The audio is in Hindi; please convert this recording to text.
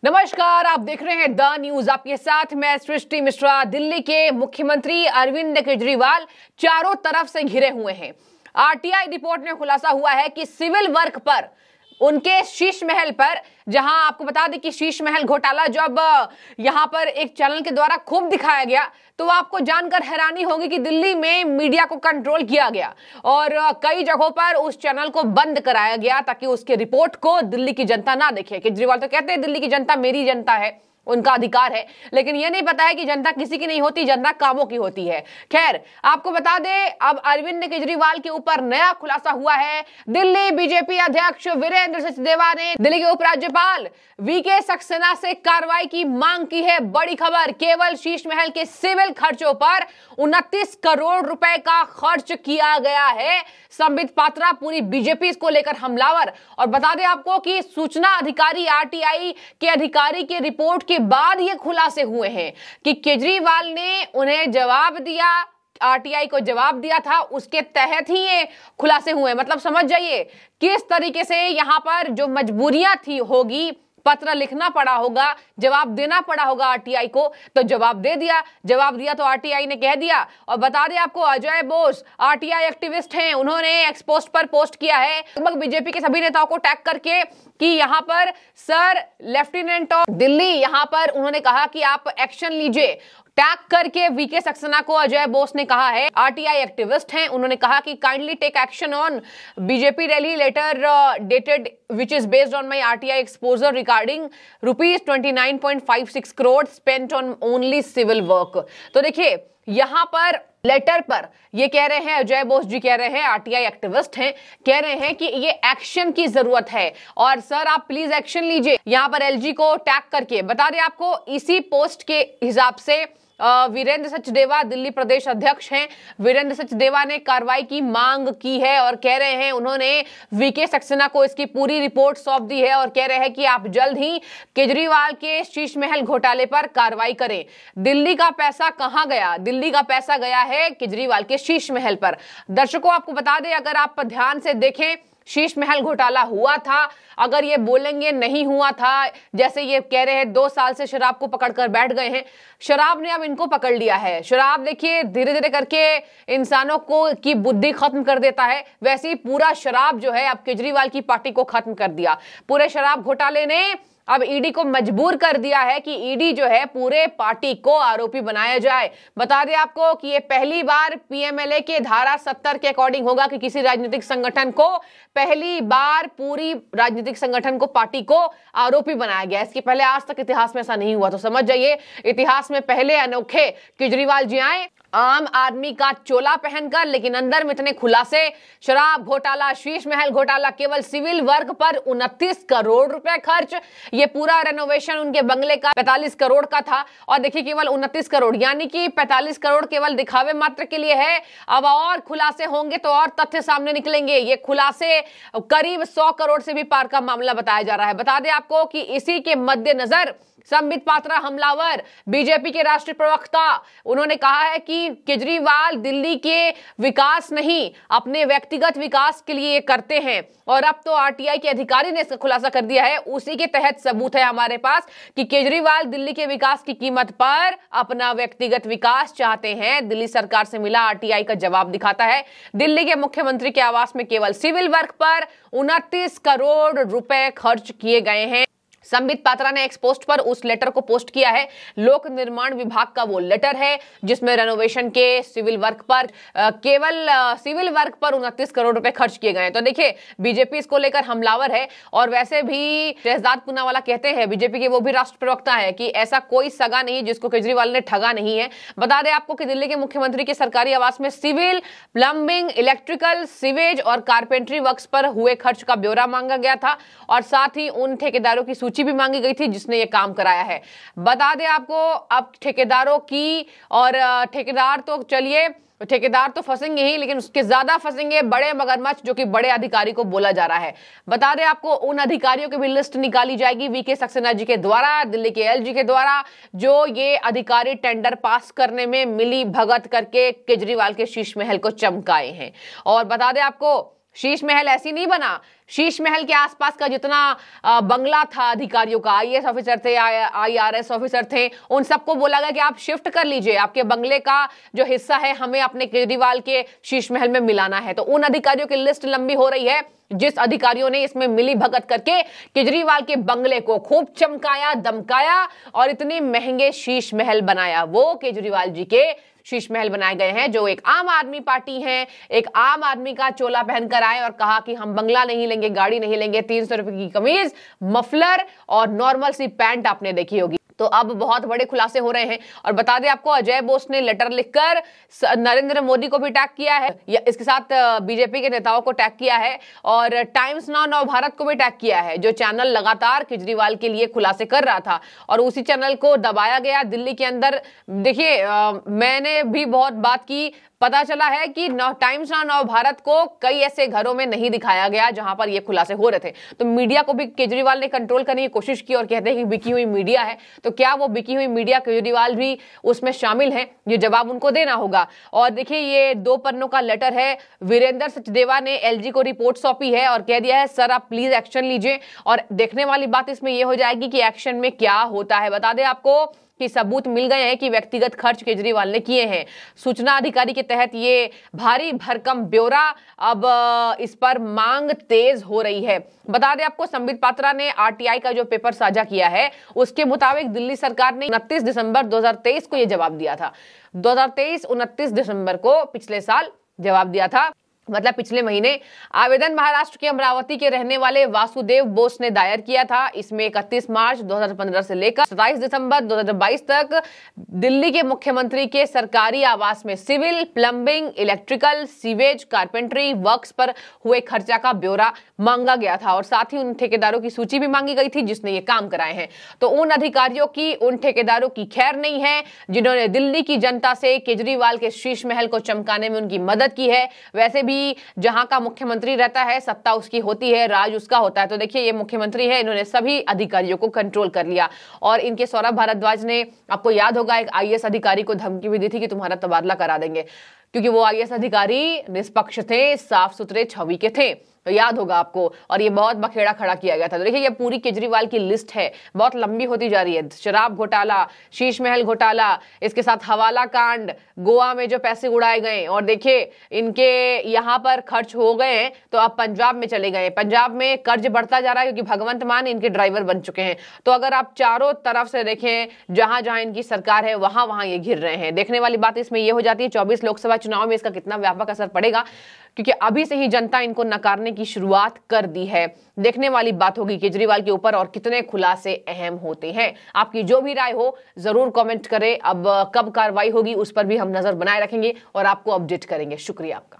नमस्कार, आप देख रहे हैं द न्यूज। आपके साथ मैं सृष्टि मिश्रा। दिल्ली के मुख्यमंत्री अरविंद केजरीवाल चारों तरफ से घिरे हुए हैं। आरटीआई रिपोर्ट में खुलासा हुआ है कि सिविल वर्क पर, उनके शीश महल पर, जहां आपको बता दें कि शीश महल घोटाला जब यहां पर एक चैनल के द्वारा खूब दिखाया गया तो आपको जानकर हैरानी होगी कि दिल्ली में मीडिया को कंट्रोल किया गया और कई जगहों पर उस चैनल को बंद कराया गया ताकि उसके रिपोर्ट को दिल्ली की जनता ना देखे। केजरीवाल तो कहते हैं दिल्ली की जनता मेरी जनता है, उनका अधिकार है, लेकिन यह नहीं पता है कि जनता किसी की नहीं होती, जनता कामों की होती है। खैर, आपको बता दें अब अरविंद केजरीवाल के ऊपर नया खुलासा हुआ है। दिल्ली बीजेपी अध्यक्ष वीरेंद्र सचदेवा ने दिल्ली के उपराज्यपाल वीके सक्सेना से कार्रवाई की मांग की है। बड़ी खबर, केवल शीश महल के सिविल खर्चों पर 29 करोड़ रुपए का खर्च किया गया है। संबित पात्रा पूरी बीजेपी इसको लेकर हमलावर। और बता दें आपको कि सूचना अधिकारी आरटीआई के अधिकारी के रिपोर्ट के बाद ये खुलासे हुए हैं कि केजरीवाल ने उन्हें जवाब दिया, आरटीआई को जवाब दिया था, उसके तहत ही ये खुलासे हुए। मतलब समझ जाइए किस तरीके से यहां पर जो मजबूरियां थी होगी, पत्र लिखना पड़ा होगा, जवाब देना पड़ा होगा आरटीआई को, तो जवाब दे दिया। जवाब दिया तो आरटीआई ने कह दिया। और बता दें आपको, अजय बोस आरटीआई एक्टिविस्ट हैं, उन्होंने एक्स पोस्ट पर पोस्ट किया है लगभग बीजेपी के सभी नेताओं को टैग करके कि यहां पर सर लेफ्टिनेंट ऑफ दिल्ली, यहां पर उन्होंने कहा कि आप एक्शन लीजिए। टैग करके वीके सक्सेना को अजय बोस ने कहा है, आरटीआई एक्टिविस्ट हैं, उन्होंने कहा कि kindly take action on BJP rally letter dated which is based on my RTI exposure regarding rupees 29.56 crore spent on only civil work। तो देखिए यहां पर लेटर पर ये कह रहे हैं, अजय बोस जी कह रहे हैं, आरटीआई एक्टिविस्ट हैं, कह रहे हैं कि ये एक्शन की जरूरत है और सर आप प्लीज एक्शन लीजिए। यहां पर एलजी को टैग करके बता दें आपको, इसी पोस्ट के हिसाब से वीरेंद्र सचदेवा दिल्ली प्रदेश अध्यक्ष हैं, वीरेंद्र सचदेवा ने कार्रवाई की मांग की है और कह रहे हैं उन्होंने वीके सक्सेना को इसकी पूरी रिपोर्ट सौंप दी है और कह रहे हैं कि आप जल्द ही केजरीवाल के शीश महल घोटाले पर कार्रवाई करें। दिल्ली का पैसा कहां गया? दिल्ली का पैसा गया है केजरीवाल के शीश महल पर। दर्शकों आपको बता दें, अगर आप ध्यान से देखें, शीश महल घोटाला हुआ था, अगर ये बोलेंगे नहीं हुआ था, जैसे ये कह रहे हैं 2 साल से शराब को पकड़कर बैठ गए हैं, शराब ने अब इनको पकड़ लिया है। शराब देखिए धीरे धीरे करके इंसानों को की बुद्धि खत्म कर देता है, वैसे ही पूरा शराब जो है अब केजरीवाल की पार्टी को खत्म कर दिया। पूरे शराब घोटाले ने अब ईडी को मजबूर कर दिया है कि ईडी जो है पूरे पार्टी को आरोपी बनाया जाए। बता दें आपको कि ये पहली बार पीएमएलए के धारा 70 के अकॉर्डिंग होगा कि किसी राजनीतिक संगठन को, पहली बार पूरी राजनीतिक संगठन को, पार्टी को आरोपी बनाया गया। इसके पहले आज तक इतिहास में ऐसा नहीं हुआ। तो समझ जाइए इतिहास में पहले अनोखे केजरीवाल जी आए, आम आदमी का चोला पहनकर, लेकिन अंदर में इतने खुलासे। शराब घोटाला, शीश महल घोटाला, केवल सिविल वर्क पर 29 करोड़ रुपए खर्च। ये पूरा रेनोवेशन उनके बंगले का 45 करोड़ का था और देखिए केवल 29 करोड़, यानी कि 45 करोड़ केवल दिखावे मात्र के लिए है। अब और खुलासे होंगे तो और तथ्य सामने निकलेंगे। ये खुलासे करीब 100 करोड़ से भी पार का मामला बताया जा रहा है। बता दें आपको कि इसी के मद्देनजर संबित पात्रा हमलावर, बीजेपी के राष्ट्रीय प्रवक्ता, उन्होंने कहा है कि केजरीवाल दिल्ली के विकास नहीं, अपने व्यक्तिगत विकास के लिए करते हैं। और अब तो आरटीआई के अधिकारी ने इसका खुलासा कर दिया है, उसी के तहत सबूत है हमारे पास कि केजरीवाल दिल्ली के विकास की कीमत पर अपना व्यक्तिगत विकास चाहते हैं। दिल्ली सरकार से मिला आरटीआई का जवाब दिखाता है, दिल्ली के मुख्यमंत्री के आवास में केवल सिविल वर्क पर 29 करोड़ रुपए खर्च किए गए हैं। संबित पात्रा ने एक्स पोस्ट पर उस लेटर को पोस्ट किया है। लोक निर्माण विभाग का वो लेटर है जिसमें रेनोवेशन के सिविल वर्क पर केवल सिविल वर्क पर 29 करोड़ रुपए खर्च किए गए हैं। तो देखिए बीजेपी इसको लेकर हमलावर है और वैसे भी शहजाद पूनावाला कहते हैं, बीजेपी के वो भी राष्ट्रीय प्रवक्ता है, कि ऐसा कोई सगा नहीं जिसको केजरीवाल ने ठगा नहीं है। बता दें आपको कि दिल्ली के मुख्यमंत्री के सरकारी आवास में सिविल, प्लम्बिंग, इलेक्ट्रिकल, सीवेज और कारपेंट्री वर्क्स पर हुए खर्च का ब्यौरा मांगा गया था और साथ ही उन ठेकेदारों की सूची भी मांगी गई थी जिसने ये काम कराया है। बता दें आपको अब ठेकेदारों की, और ठेकेदार तो चलिए ठेकेदार तो फंसेंगे ही, लेकिन उसके ज्यादा फंसेंगे बड़े मगरमच्छ, जो कि बड़े अधिकारी को बोला जा रहा है। बता दें आपको उन अधिकारियों की भी लिस्ट निकाली जाएगी वीके सक्सेना जी के द्वारा, दिल्ली के एलजी के द्वारा, जो ये अधिकारी टेंडर पास करने में मिली भगत करके केजरीवाल के शीश महल को चमकाए हैं। और बता दें आपको शीश महल ऐसी नहीं बना। शीश महल के आसपास का जितना बंगला था अधिकारियों का, आईएएस ऑफिसर थे, आईआरएस ऑफिसर थे, उन सबको बोला गया कि आप शिफ्ट कर लीजिए, आपके बंगले का जो हिस्सा है हमें अपने केजरीवाल के शीश महल में मिलाना है। तो उन अधिकारियों की लिस्ट लंबी हो रही है जिस अधिकारियों ने इसमें मिली भगत करके केजरीवाल के बंगले को खूब चमकाया, दमकाया और इतने महंगे शीश महल बनाया। वो केजरीवाल जी के शीश महल बनाए गए हैं जो एक आम आदमी पार्टी है, एक आम आदमी का चोला पहनकर आए और कहा कि हम बंगला नहीं लेंगे, गाड़ी नहीं लेंगे, 300 रुपए की कमीज, मफलर और नॉर्मल सी पैंट आपने देखी होगी। तो अब बहुत बड़े खुलासे हो रहे हैं। और बता दें आपको, अजय बोस ने लेटर लिखकर नरेंद्र मोदी को भी टैग किया है, या इसके साथ बीजेपी के नेताओं को टैग किया है और टाइम्स नाउ नव भारत को भी टैग किया है, जो चैनल लगातार केजरीवाल के लिए खुलासे कर रहा था और उसी चैनल को दबाया गया दिल्ली के अंदर। देखिए, मैंने भी बहुत बात की, पता चला है कि टाइम्स नाउ नव भारत को कई ऐसे घरों में नहीं दिखाया गया जहां पर ये खुलासे हो रहे थे। तो मीडिया को भी केजरीवाल ने कंट्रोल करने की कोशिश की और कहते हैं कि बिकी हुई मीडिया है। तो क्या वो बिकी हुई मीडिया केजरीवाल भी उसमें शामिल है? ये जवाब उनको देना होगा। और देखिए, ये 2 पन्नों का लेटर है। वीरेंद्र सचदेवा ने एलजी को रिपोर्ट सौंपी है और कह दिया है सर आप प्लीज एक्शन लीजिए। और देखने वाली बात इसमें यह हो जाएगी कि एक्शन में क्या होता है। बता दें आपको कि सबूत मिल गए हैं कि व्यक्तिगत खर्च केजरीवाल ने किए हैं। सूचना अधिकारी के तहत ये भारी भरकम ब्यौरा, अब इस पर मांग तेज हो रही है। बता दें आपको, संबित पात्रा ने आरटीआई का जो पेपर साझा किया है उसके मुताबिक दिल्ली सरकार ने 29 दिसंबर 2023 को यह जवाब दिया था। 2023 29 दिसंबर को पिछले साल जवाब दिया था, मतलब पिछले महीने। आवेदन महाराष्ट्र के अमरावती के रहने वाले वासुदेव बोस ने दायर किया था। इसमें 31 मार्च 2015 से लेकर 27 दिसंबर 2022 तक दिल्ली के मुख्यमंत्री के सरकारी आवास में civil, plumbing, electrical, sewage, carpentry works पर हुए खर्चा का ब्यौरा मांगा गया था और साथ ही उन ठेकेदारों की सूची भी मांगी गई थी जिसने ये काम कराए हैं। तो उन अधिकारियों की, उन ठेकेदारों की खैर नहीं है जिन्होंने दिल्ली की जनता से केजरीवाल के शीश महल को चमकाने में उनकी मदद की है। वैसे भी जहां का मुख्यमंत्री रहता है, सत्ता उसकी होती है, राज उसका होता है। तो देखिए, ये मुख्यमंत्री है, इन्होंने सभी अधिकारियों को कंट्रोल कर लिया। और इनके सौरभ भारद्वाज ने, आपको याद होगा, एक आईएएस अधिकारी को धमकी भी दी थी कि तुम्हारा तबादला करा देंगे, क्योंकि वो आईएएस अधिकारी निष्पक्ष थे, साफ सुथरे छवि के थे, तो याद होगा आपको। और ये बहुत बखेड़ा खड़ा किया गया था। तो देखिए, ये पूरी केजरीवाल की लिस्ट है, बहुत लंबी होती जा रही है। शराब घोटाला, शीश महल घोटाला, इसके साथ हवाला कांड, गोवा में जो पैसे उड़ाए गए, और देखिए इनके यहाँ पर खर्च हो गए तो अब पंजाब में चले गए। पंजाब में कर्ज बढ़ता जा रहा है क्योंकि भगवंत मान इनके ड्राइवर बन चुके हैं। तो अगर आप चारों तरफ से देखें, जहां जहां इनकी सरकार है वहां वहां ये घिर रहे हैं। देखने वाली बात इसमें यह हो जाती है 24 लोकसभा चुनाव में इसका कितना व्यापक असर पड़ेगा, क्योंकि अभी से ही जनता इनको नकारने की शुरुआत कर दी है। देखने वाली बात होगी केजरीवाल के ऊपर और कितने खुलासे अहम होते हैं। आपकी जो भी राय हो जरूर कमेंट करें। अब कब कार्रवाई होगी उस पर भी हम नजर बनाए रखेंगे और आपको अपडेट करेंगे। शुक्रिया आपका।